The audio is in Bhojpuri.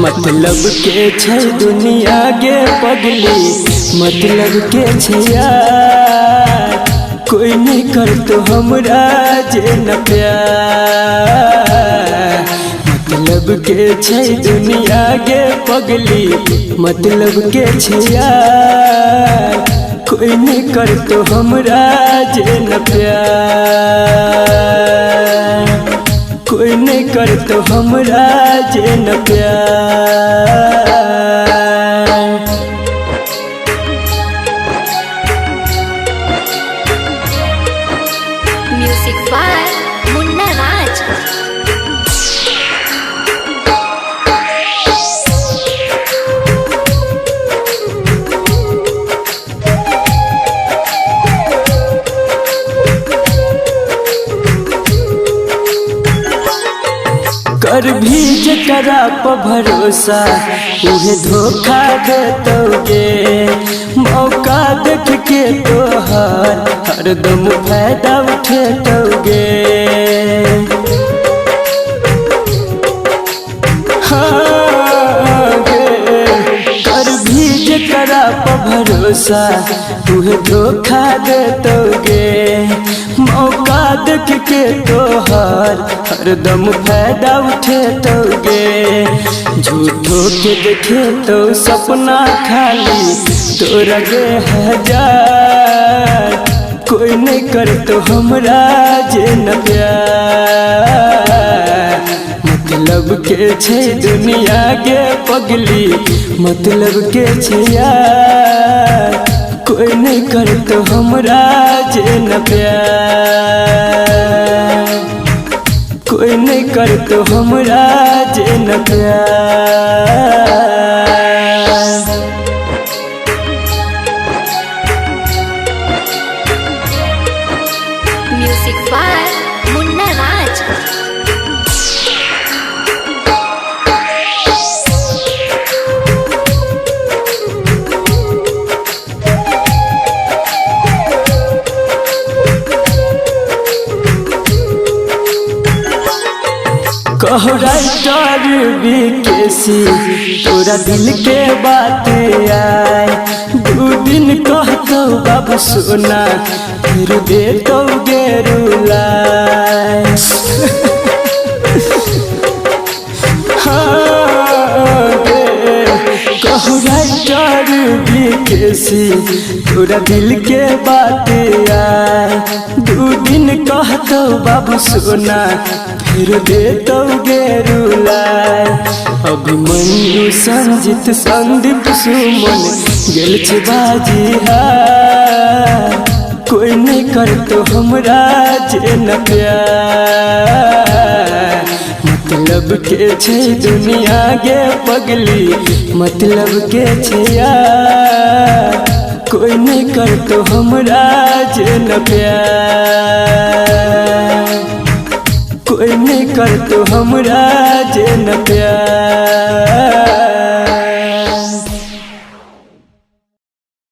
मतलब के छै दुनिया गे पगली, मतलब के छै यार। कोई नहीं कर तो हमरा जे न प्यार। मतलब के छै दुनिया गे पगली, मतलब के छै यार। कोई नहीं कर तो हमरा जे न प्यार। कोई नहीं कर तो हमरा जे न प्यार। म्यूजिक बाय मुन्ना राज। कर भी जकरा पर भरोसा उहे धोखा देतोगे। मौका देख के तोहर हरदम फायदा उठेतोगे। हाँ गे, कर भी जकरा पर भरोसा उहे धोखा देतोगे। मौका देख के तोहर हरदम फायदा उठेतोगे। झूठो के देखे तो सपना खाली तोरा गे हजार। कोई नहीं कर तो हमरा जे न प्यार। मतलब के छै दुनिया गे पगली, मतलब के छै यार। कोई नहीं कर तो हमरा जे न प्यार। कोई नहीं कर तो हमरा जे न प्यार। म्यूजिक बाय मुन्ना राज। कहो राइटर बीकेसी तोरा दिल के बात आए। 2 दिन कहतो बाबू सोना फिर दे तो गे रुलाए। हाँ गे, कहो राइटर बीकेसी तोरा दिल के बात आए। 2 दिन कहतो बाबू सोना फिर दे तो गे रुलाए। अभिमन्यु संजित संदीप सुमन गेल छै बाजी हार। कोई नहीं कर तो हमरा जे न प्यार। मतलब के छै दुनिया गे पगली, मतलब के छै यार। कोई नहीं कर तो हमरा जे न प्यार। कोई नहीं कर तो हमरा जे न प्यार।